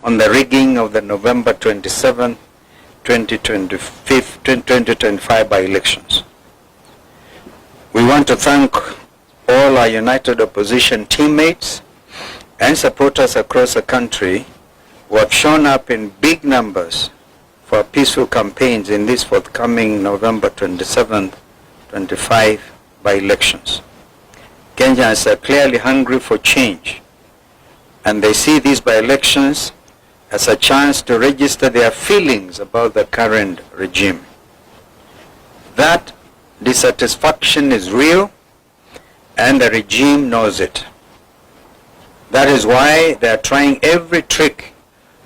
on the rigging of the November 27, 2025 by-elections. We want to thank all our united opposition teammates and supporters across the country who have shown up in big numbers for peaceful campaigns in these forthcoming November 27, 25 by-elections. Kenyans are clearly hungry for change, and they see these by-elections as a chance to register their feelings about the current regime. That dissatisfaction is real, and the regime knows it. That is why they are trying every trick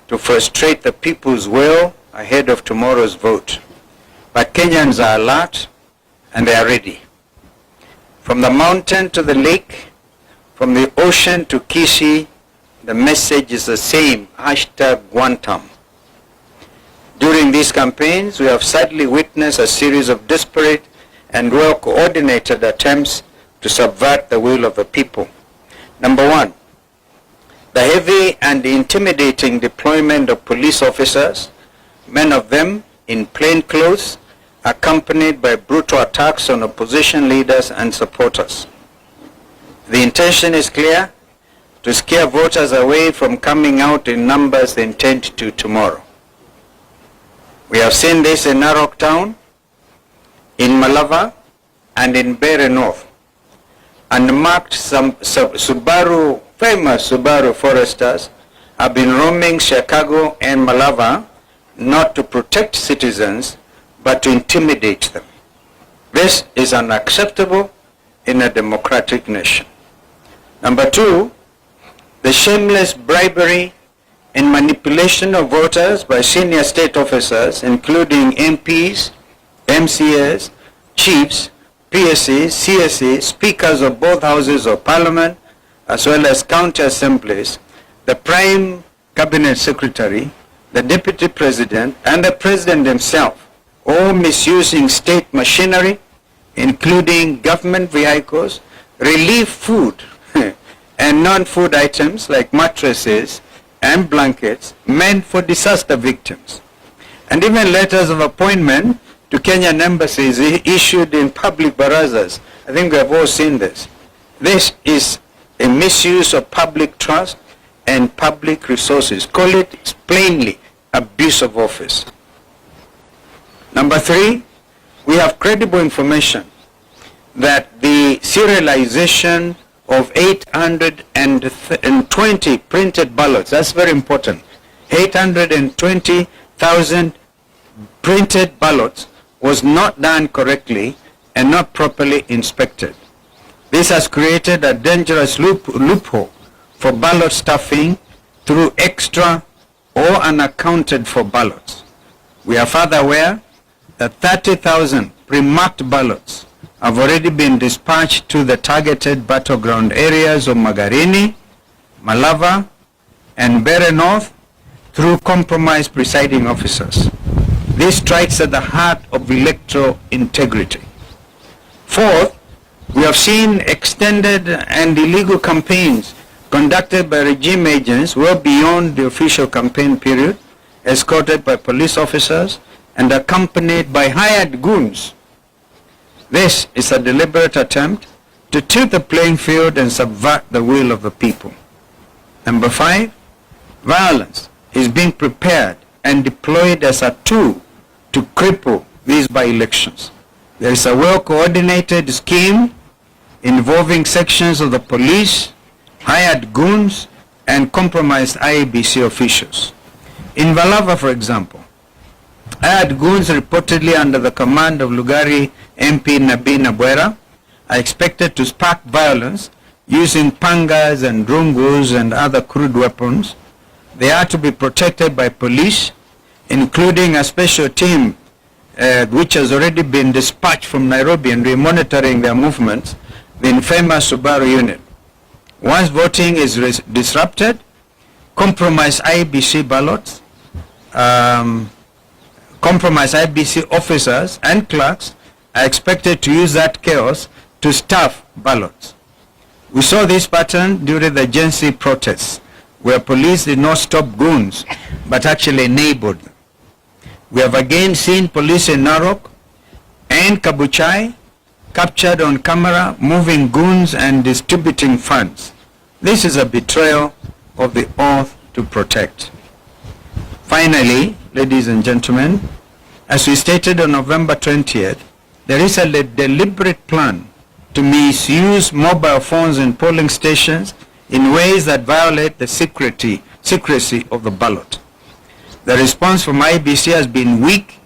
to frustrate the people's will ahead of tomorrow's vote. But Kenyans are alert and they are ready. From the mountain to the lake, from the ocean to Kisii, the message is the same, #Guantam. During these campaigns, we have sadly witnessed a series of disparate and well-coordinated attempts to subvert the will of the people. Number one, the heavy and intimidating deployment of police officers, many of them in plain clothes, accompanied by brutal attacks on opposition leaders and supporters. The intention is clear: to scare voters away from coming out in numbers they intend to tomorrow. We have seen this in Narok Town, in Malava, and in Bere North. Unmarked famous Subaru foresters have been roaming Chicago and Malava not to protect citizens, but to intimidate them. This is unacceptable in a democratic nation. Number two, the shameless bribery and manipulation of voters by senior state officers, including MPs, MCAs, chiefs, PSAs, CSAs, speakers of both houses of parliament, as well as county assemblies, the prime cabinet secretary, the deputy president, and the president himself, all misusing state machinery, including government vehicles, relief food, and non-food items like mattresses and blankets meant for disaster victims, and even letters of appointment to Kenyan embassies issued in public barazas. I think we have all seen this. This is a misuse of public trust and public resources. Call it plainly abuse of office. Number three, we have credible information that the serialization of 820 printed ballots, that's very important, 820,000 printed ballots was not done correctly and not properly inspected. This has created a dangerous loophole for ballot stuffing through extra or unaccounted for ballots. We are further aware that 30,000 pre-marked ballots have already been dispatched to the targeted battleground areas of Magarini, Malava, and Bere North through compromised presiding officers. This strikes at the heart of electoral integrity. Fourth, we have seen extended and illegal campaigns conducted by regime agents well beyond the official campaign period, escorted by police officers and accompanied by hired goons. This is a deliberate attempt to tilt the playing field and subvert the will of the people. Number five, violence is being prepared and deployed as a tool to cripple these by-elections. There is a well-coordinated scheme involving sections of the police, hired goons, and compromised IEBC officials. In Malava, for example, hired goons reportedly under the command of Lugari MP Nabi Nabwera are expected to spark violence using pangas and rungus and other crude weapons. They are to be protected by police, including a special team which has already been dispatched from Nairobi, and we are monitoring their movements, the infamous Subaru unit. Once voting is disrupted, compromised IEBC ballots, compromised IEBC officers and clerks are expected to use that chaos to stuff ballots. We saw this pattern during the Gen Z protests, where police did not stop goons, but actually enabled them. We have again seen police in Narok and Kabuchai captured on camera moving goons and distributing funds. This is a betrayal of the oath to protect. Finally, ladies and gentlemen, as we stated on November 20th, there is a deliberate plan to misuse mobile phones in polling stations in ways that violate the secrecy of the ballot. The response from IBC has been weak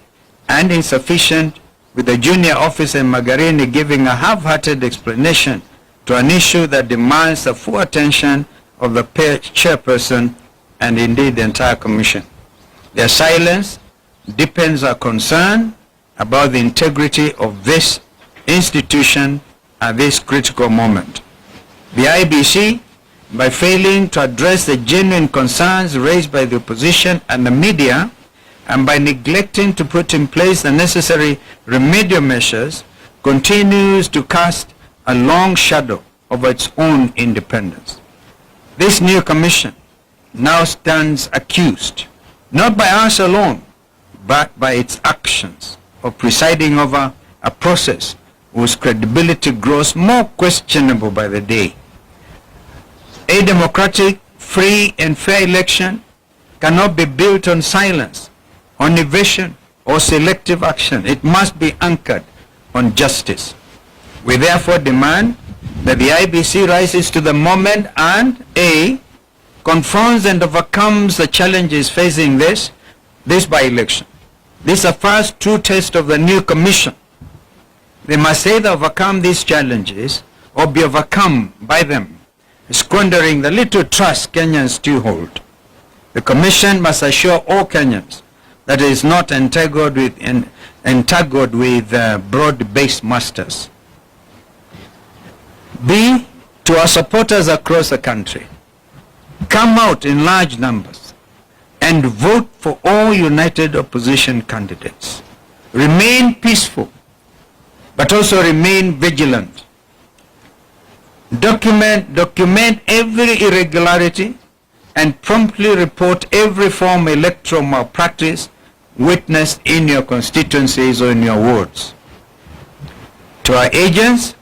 and insufficient, with the junior officer Magarini giving a half-hearted explanation to an issue that demands the full attention of the chairperson and indeed the entire commission. Their silence deepens our concern about the integrity of this institution at this critical moment. The IBC, by failing to address the genuine concerns raised by the opposition and the media, and by neglecting to put in place the necessary remedial measures, continues to cast a long shadow over its own independence. This new commission now stands accused, not by us alone, but by its actions of presiding over a process whose credibility grows more questionable by the day. A democratic, free and fair election cannot be built on silence, on evasion or selective action. It must be anchored on justice. We therefore demand that the IBC rises to the moment and A, confronts and overcomes the challenges facing this by-election. This is the first true test of the new commission. They must either overcome these challenges or be overcome by them, squandering the little trust Kenyans still hold. The commission must assure all Kenyans that it is not entangled with broad-based masters. B, to our supporters across the country, come out in large numbers and vote for all united opposition candidates. Remain peaceful, but also remain vigilant. Document every irregularity and promptly report every form of electoral malpractice witnessed in your constituencies or in your wards. To our agents,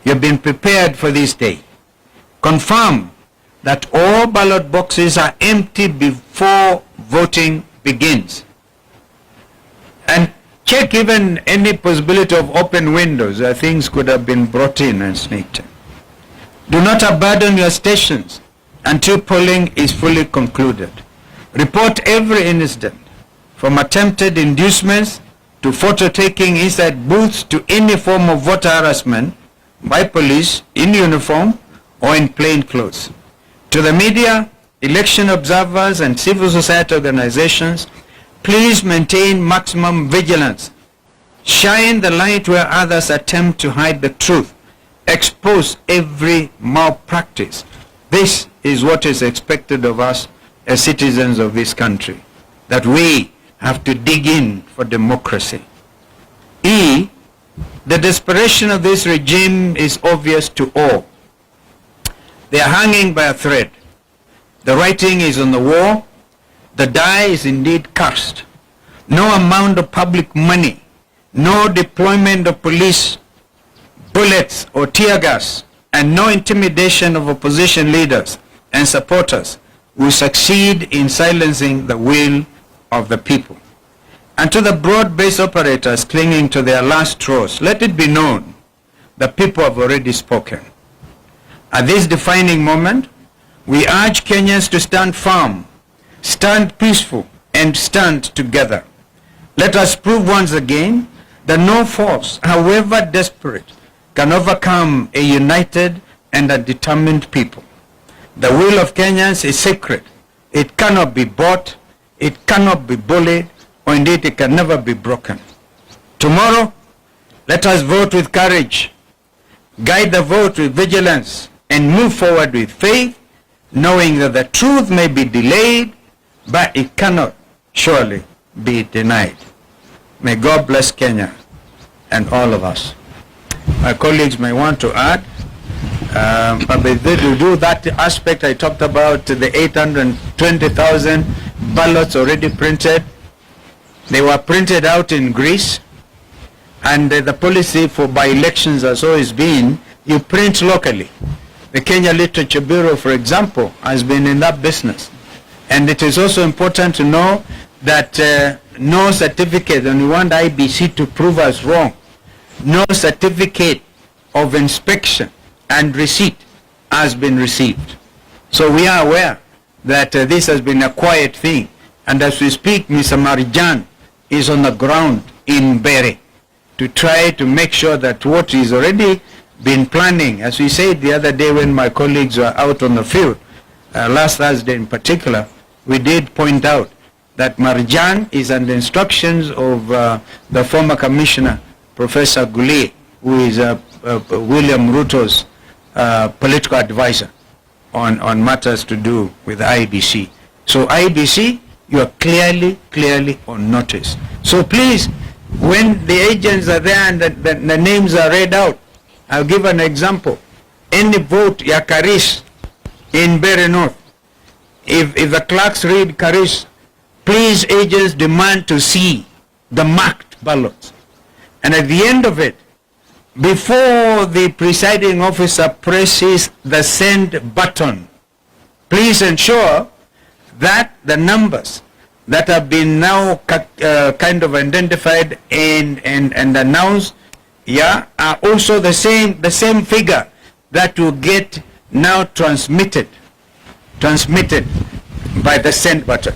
you have been prepared for this day. Confirm that all ballot boxes are empty before voting begins. And check even any possibility of open windows where things could have been brought in and sneaked in. Do not abandon your stations until polling is fully concluded. Report every incident, from attempted inducements to photo taking inside booths to any form of voter harassment by police in uniform or in plain clothes. To the media, election observers and civil society organizations, please maintain maximum vigilance. Shine the light where others attempt to hide the truth. Expose every malpractice. This is what is expected of us as citizens of this country, that we have to dig in for democracy. E, the desperation of this regime is obvious to all. They are hanging by a thread. The writing is on the wall. The die is indeed cast. No amount of public money, no deployment of police, bullets or tear gas, and no intimidation of opposition leaders and supporters will succeed in silencing the will of the people. And to the broad-based operators clinging to their last straws, let it be known the people have already spoken. At this defining moment, we urge Kenyans to stand firm, stand peaceful, and stand together. Let us prove once again that no force, however desperate, can overcome a united and a determined people. The will of Kenyans is sacred. It cannot be bought, it cannot be bullied, or indeed it can never be broken. Tomorrow, let us vote with courage, guide the vote with vigilance, and move forward with faith, knowing that the truth may be delayed, but it cannot surely be denied. May God bless Kenya and all of us. My colleagues may want to add But to do that aspect, I talked about the 820,000 ballots already printed. They were printed out in Greece, and the policy for by-elections has always been you print locally. The Kenya Literature Bureau, for example, has been in that business. And it is also important to know that no certificate, and we want IBC to prove us wrong, no certificate of inspection and receipt has been received. So we are aware that this has been a quiet thing. And as we speak, Mr. Marijan is on the ground in Bere to try to make sure that what is already been planning, as we said the other day when my colleagues were out on the field, last Thursday in particular, we did point out that Marijan is under instructions of the former commissioner, Professor Gule, who is William Ruto's political advisor on matters to do with IBC. So IBC, you are clearly on notice. So please, when the agents are there and the names are read out, I'll give an example. Any vote ya Karish in Bere North, if the clerks read Karish, please agents demand to see the marked ballots. And at the end of it, before the presiding officer presses the send button, please ensure that the numbers that have been now kind of identified and announced, yeah, are also the same figure that will get now transmitted by the send button.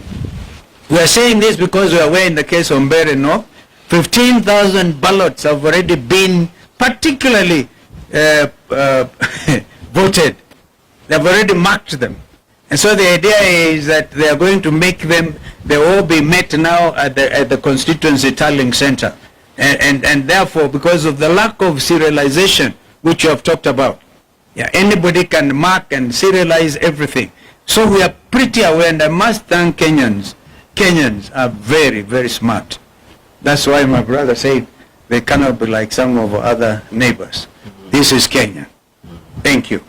We are saying this because we are aware in the case of Mbere North, 15,000 ballots have already been particularly voted. They have already marked them. And so the idea is that they are going to make them, they all be met now at the constituency tallying center. And therefore, because of the lack of serialization, which you have talked about, yeah, anybody can mark and serialize everything. So we are pretty aware, and I must thank Kenyans. Kenyans are very, very smart. That's why my brother said they cannot be like some of our other neighbors. This is Kenya. Thank you.